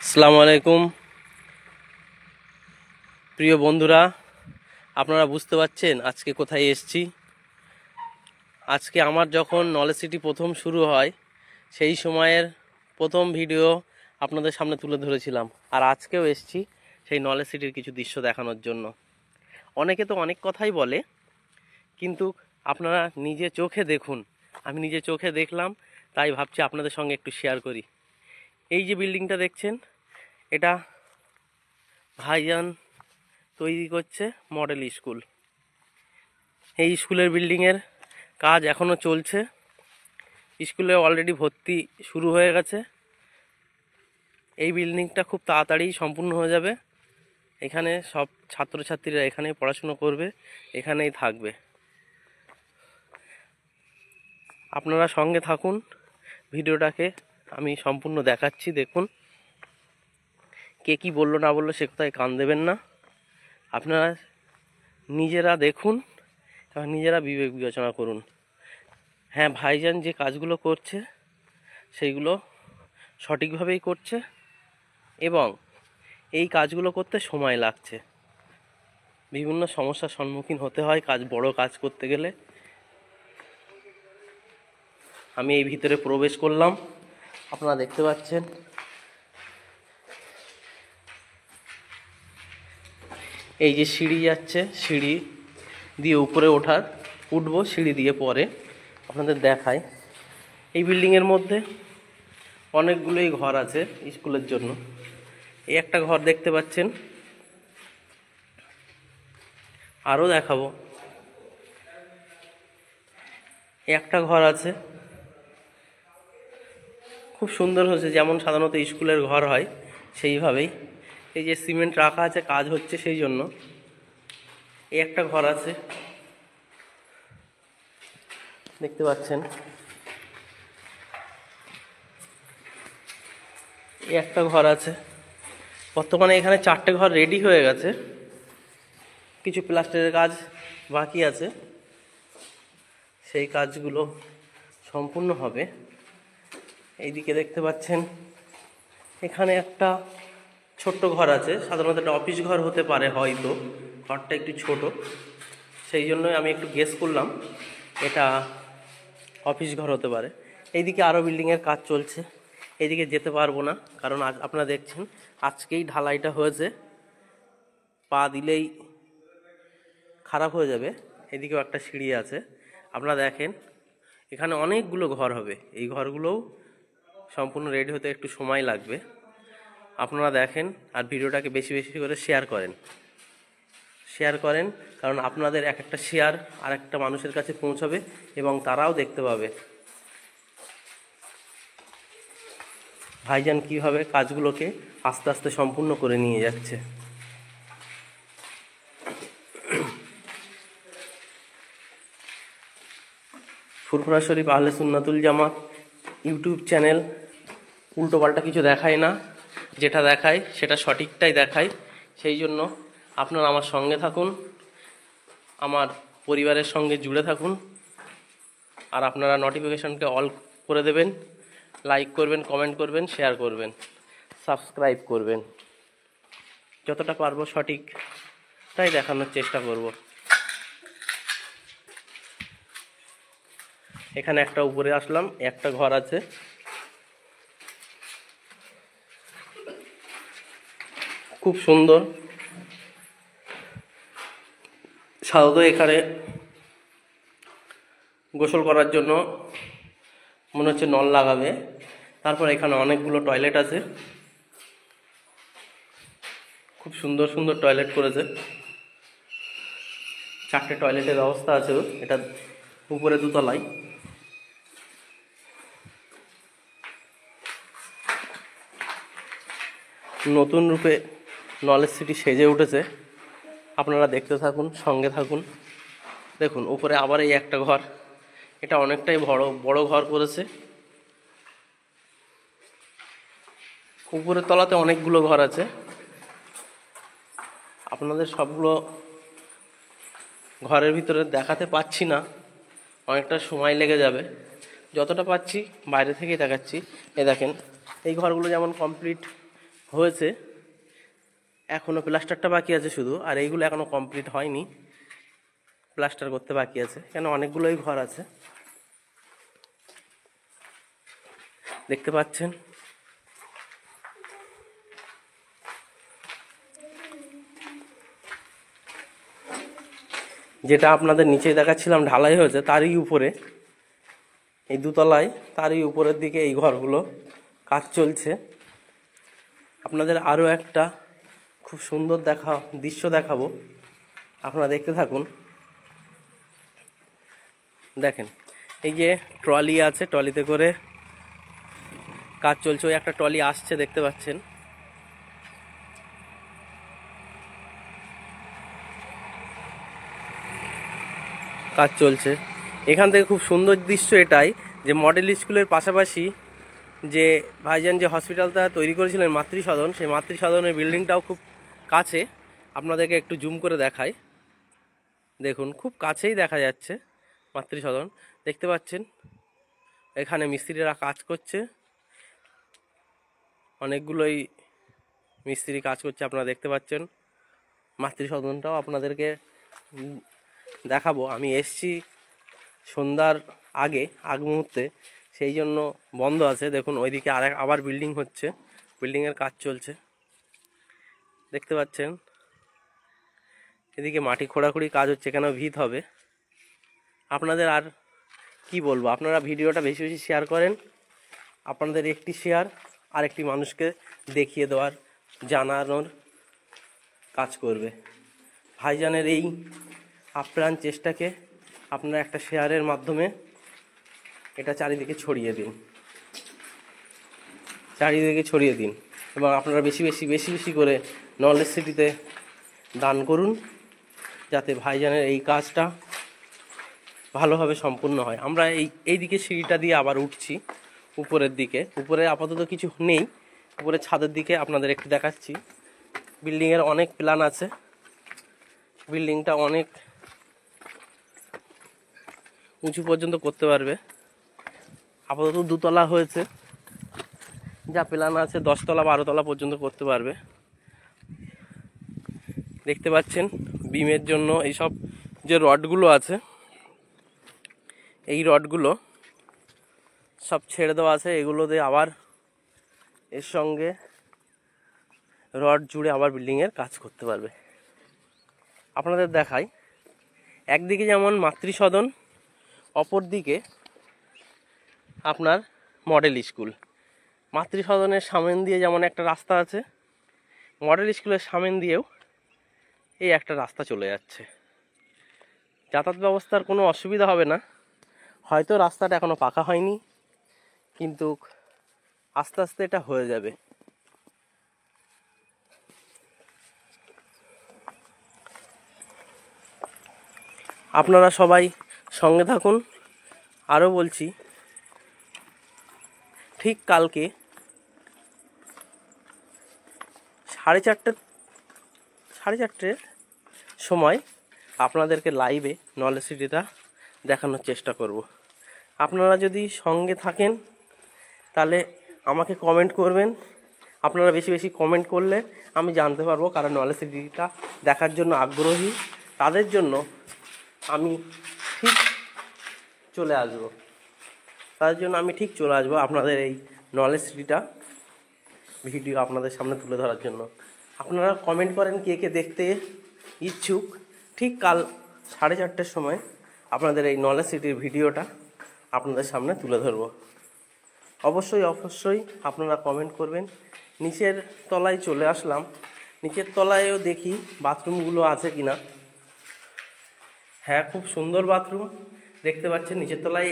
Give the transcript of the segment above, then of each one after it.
আসসালামু আলাইকুম প্রিয় বন্ধুরা, আপনারা বুঝতে পারছেন আজকে কোথায় এসেছি। আজকে আমার যখন নলেজ সিটি প্রথম শুরু হয় সেই সময়ের প্রথম ভিডিও আপনাদের সামনে তুলে ধরেছিলাম, আর আজকেও এসেছি সেই নলেজ সিটির কিছু দৃশ্য দেখানোর জন্য। অনেকে তো অনেক কথাই বলে, কিন্তু আপনারা নিজে চোখে দেখুন। আমি নিজে চোখে দেখলাম, তাই ভাবছি আপনাদের সঙ্গে একটু শেয়ার করি। এই যে বিল্ডিংটা দেখছেন, এটা ভাইজান তৈরি করছে মডেল স্কুল। এই স্কুলের বিল্ডিংয়ের কাজ এখনও চলছে। স্কুলে অলরেডি ভর্তি শুরু হয়ে গেছে। এই বিল্ডিংটা খুব তাড়াতাড়ি সম্পূর্ণ হয়ে যাবে। এখানে সব ছাত্রছাত্রীরা এখানেই পড়াশুনো করবে, এখানেই থাকবে। আপনারা সঙ্গে থাকুন, ভিডিওটাকে আমি সম্পূর্ণ দেখাচ্ছি। দেখুন, কে কী বললো না বললো সে কোথায় কান দেবেন না। আপনারা নিজেরা দেখুন এবং নিজেরা বিবেক বিবেচনা করুন। হ্যাঁ, ভাইজান যে কাজগুলো করছে সেইগুলো সঠিকভাবেই করছে, এবং এই কাজগুলো করতে সময় লাগছে। বিভিন্ন সমস্যার সম্মুখীন হতে হয় বড় কাজ করতে গেলে। আমি এই ভিতরে প্রবেশ করলাম, আপনারা দেখতে পাচ্ছেন। এই যে সিঁড়ি যাচ্ছে, সিঁড়ি দিয়ে উপরে উঠবো, সিঁড়ি দিয়ে পরে আপনাদের দেখায়। এই বিল্ডিংয়ের মধ্যে অনেকগুলোই ঘর আছে স্কুলের জন্য। এই একটা ঘর দেখতে পাচ্ছেন, আরও দেখাবো। একটা ঘর আছে, খুব সুন্দর হয়েছে, যেমন সাধারণত স্কুলের ঘর হয় সেইভাবেই। এই যে সিমেন্ট রাখা আছে, কাজ হচ্ছে সেই জন্য। এই একটা ঘর আছে, দেখতে পাচ্ছেন। এই একটা ঘর আছে। বর্তমানে এখানে 4টে ঘর রেডি হয়ে গেছে, কিছু প্লাস্টারের কাজ বাকি আছে, সেই কাজগুলো সম্পূর্ণ হবে। এইদিকে দেখতে পাচ্ছেন, এখানে একটা ছোট্ট ঘর আছে। সাধারণত একটা অফিস ঘর হতে পারে, হয়তো ঘরটা একটু ছোট, সেই জন্যই আমি একটু গেস করলাম এটা অফিস ঘর হতে পারে। এইদিকে আরও বিল্ডিংয়ের কাজ চলছে। এইদিকে যেতে পারবো না, কারণ আপনারা দেখছেন আজকেই ঢালাইটা হয়েছে, পা দিলেই খারাপ হয়ে যাবে। এদিকেও একটা সিঁড়ি আছে, আপনারা দেখেন। এখানে অনেকগুলো ঘর হবে, এই ঘরগুলোও সম্পূর্ণ রেডি হতে একটু সময় লাগবে। আপনারা দেখেন, আর ভিডিওটাকে বেশি বেশি করে শেয়ার করেন, কারণ আপনাদের এক একটা শেয়ার আর একটা মানুষের কাছে পৌঁছাবে এবং তারাও দেখতে পাবে ভাইজান কীভাবে কাজগুলোকে আস্তে আস্তে সম্পূর্ণ করে নিয়ে যাচ্ছে। ফুরফুরা শরীফ আহলে সুন্নাতুল জামাত ইউটিউব চ্যানেল উল্টোপাল্টা কিছু দেখায় না, যেটা দেখায় সেটা সঠিকটাই দেখায়। সেই জন্য আপনারা আমার সঙ্গে থাকুন, আমার পরিবারের সঙ্গে জুড়ে থাকুন, আর আপনারা নোটিফিকেশনকে অল করে দেবেন, লাইক করবেন, কমেন্ট করবেন, শেয়ার করবেন, সাবস্ক্রাইব করবেন। যতটা পারবো সঠিকটাই দেখানোর চেষ্টা করব। এখানে একটা উপরে আসলাম, একটা ঘর আছে, খুব সুন্দর। সাধারণত এখানে গোসল করার জন্য মনে হচ্ছে নল লাগাবে। তারপর এখানে অনেকগুলো টয়লেট আছে, খুব সুন্দর সুন্দর টয়লেট করেছে। 4টে টয়লেটের ব্যবস্থা আছে, এটা উপরে দোতলায়। নতুন রূপে নলেজ সিটি সেজে উঠেছে, আপনারা দেখতে থাকুন, সঙ্গে থাকুন। দেখুন উপরে আবার এই একটা ঘর, এটা অনেকটাই বড় ঘর করেছে। উপরের তলাতে অনেকগুলো ঘর আছে, আপনাদের সবগুলো ঘরের ভিতরে দেখাতে পাচ্ছি না, অনেকটা সময় লেগে যাবে। যতটা পাচ্ছি বাইরে থেকেই দেখাচ্ছি। এই দেখেন, এই ঘরগুলো যেমন কমপ্লিট হয়েছে, এখনও প্লাস্টারটা বাকি আছে শুধু, আর এইগুলো এখনও কমপ্লিট হয়নি, প্লাস্টার করতে বাকি আছে, কেন অনেকগুলোই ঘর আছে দেখতে পাচ্ছেন। যেটা আপনাদের নিচে দেখাচ্ছিলাম ঢালাই হয়েছে তারই উপরে, এই দুতলায় তারই উপরের দিকে এই ঘরগুলো কাজ চলছে। আপনাদের আরও একটা খুব সুন্দর দৃশ্য দেখাবো, আপনারা দেখতে থাকুন। দেখেন এই যে ট্রলি আছে, ট্রলিতে করে কাজ চলছে, ওই একটা ট্রলি আসছে দেখতে পাচ্ছেন। কাজ চলছে এখান থেকে। খুব সুন্দর দৃশ্য এটাই যে মডেল স্কুলের পাশাপাশি যে ভাইজান যে হসপিটালটা তৈরি করেছিলেন মাতৃসদন, সেই মাতৃসদনের বিল্ডিংটাও খুব কাছে। আপনাদেরকে একটু জুম করে দেখাই, দেখুন খুব কাছেই দেখা যাচ্ছে মাতৃসদন, দেখতে পাচ্ছেন। এখানে মিস্ত্রিরা কাজ করছে, অনেকগুলোই মিস্ত্রি কাজ করছে, আপনারা দেখতে পাচ্ছেন। মাতৃসদনটাও আপনাদেরকে দেখাবো। আমি এসছি সন্ধ্যার আগ মুহূর্তে, সেই জন্য বন্ধ আছে। দেখুন ওইদিকে আবার বিল্ডিং হচ্ছে, বিল্ডিংয়ের কাজ চলছে দেখতে পাচ্ছেন। এদিকে মাটি খোঁড়াখুড়ি কাজ হচ্ছে, কেন ভিত হবে। আপনাদের আর কি বলবো, আপনারা ভিডিওটা বেশি বেশি শেয়ার করেন। আপনাদের একটি শেয়ার আর একটি মানুষকে দেখিয়ে দেওয়ার, জানানোর কাজ করবে। ভাইজানের এই আপ্রাণ চেষ্টাকে আপনারা একটা শেয়ারের মাধ্যমে এটা চারিদিকে ছড়িয়ে দিন, এবং আপনারা বেশি বেশি করে নলেজ সিটিতে দান করুন, যাতে ভাইজানের এই কাজটা ভালোভাবে সম্পূর্ণ হয়। আমরা এই দিকে সিঁড়িটা দিয়ে আবার উঠছি উপরের দিকে। উপরে আপাতত কিছু নেই, উপরে ছাদের দিকে আপনাদের একটু দেখাচ্ছি। বিল্ডিংয়ের অনেক প্ল্যান আছে, বিল্ডিংটা অনেক উঁচু পর্যন্ত করতে পারবে। আপাতত 2 তলা হয়েছে, যা প্ল্যান আছে 10 তলা 12 তলা পর্যন্ত করতে পারবে। দেখতে পাচ্ছেন বিমের জন্য এইসব যে রডগুলো আছে, এই রডগুলো সব ছেড়ে দেওয়া আছে। এগুলো দিয়ে আবার এর সঙ্গে রড জুড়ে আবার বিল্ডিংয়ের কাজ করতে পারবে। আপনাদের দেখাই, একদিকে যেমন মাতৃসদন, অপর দিকে আপনার মডেল স্কুল। মাতৃসদনের সামনে দিয়ে যেমন একটা রাস্তা আছে, মডেল স্কুলের সামনে দিয়েও এই একটা রাস্তা চলে যাচ্ছে। যাতায়াত ব্যবস্থার কোনো অসুবিধা হবে না। হয়তো রাস্তাটা এখনও পাকা হয়নি, কিন্তু আস্তে আস্তে এটা হয়ে যাবে। আপনারা সবাই সঙ্গে থাকুন। আরও বলছি, ঠিক কালকে 4:30 সময় আপনাদেরকে লাইভে নলেজ সিটিটা দেখানোর চেষ্টা করব। আপনারা যদি সঙ্গে থাকেন তাহলে আমাকে কমেন্ট করবেন। আপনারা বেশি বেশি কমেন্ট করলে আমি জানতে পারবো কারা নলেজ সিটিটা দেখার জন্য আগ্রহী। তাদের জন্য আমি ঠিক চলে আসবো, আপনাদের এই নলেজ সিটিটা ভিডিও আপনাদের সামনে তুলে ধরার জন্য। আপনারা কমেন্ট করেন কে কে দেখতে ইচ্ছুক। ঠিক কাল 4:30 সময় আপনাদের এই নলেজ সিটির ভিডিওটা আপনাদের সামনে তুলে ধরবো। অবশ্যই আপনারা কমেন্ট করবেন। নিচের তলায় চলে আসলাম, নিচের তলায়ও দেখি বাথরুমগুলো আছে কিনা। হ্যাঁ, খুব সুন্দর বাথরুম দেখতে পাচ্ছেন। নিচের তলায়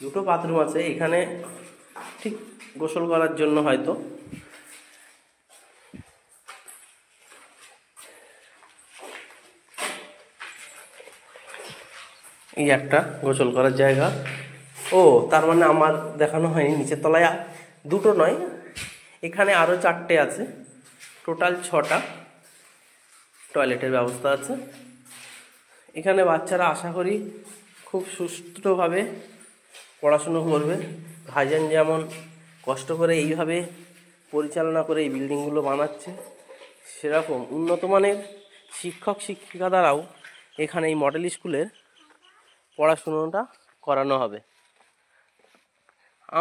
দুটো বাথরুম আছে। এখানে ঠিক গোসল করার জন্য হয়তো। এই একটা গোসল করার জায়গা। ও, তার মানে আমার দেখানো হয়নি, নিচের তলায় 2টো নয়, এখানে আরও 4টে আছে, টোটাল 6টা টয়লেটের ব্যবস্থা আছে। এখানে বাচ্চারা আশা করি খুব সুষ্ঠুভাবে পড়াশুনো করবে। ভাইজান যেমন কষ্ট করে এইভাবে পরিচালনা করে এই বিল্ডিংগুলো বানাচ্ছে, সেরকম উন্নত মানের শিক্ষক শিক্ষিকা দ্বারাও এখানে এই মডেল স্কুলের পড়াশুনোটা করানো হবে।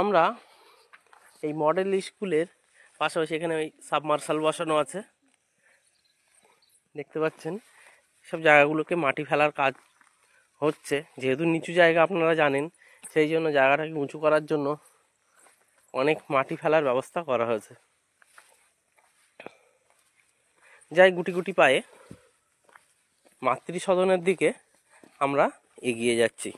আমরা এই মডেল স্কুলের পাশাপাশি এখানে ওই সাবমার্শাল বসানো আছে, দেখতে পাচ্ছেন। সব জায়গাগুলোকে মাটি ফেলার কাজ হচ্ছে, যেহেতু নিচু জায়গা আপনারা জানেন, সেই জন্য জায়গাটাকে উঁচু করার জন্য অনেক মাটি ফেলার ব্যবস্থা করা হয়েছে। যাই গুটি গুটি পায়ে মাতৃসদনের দিকে আমরা এগিয়ে যাচ্ছি।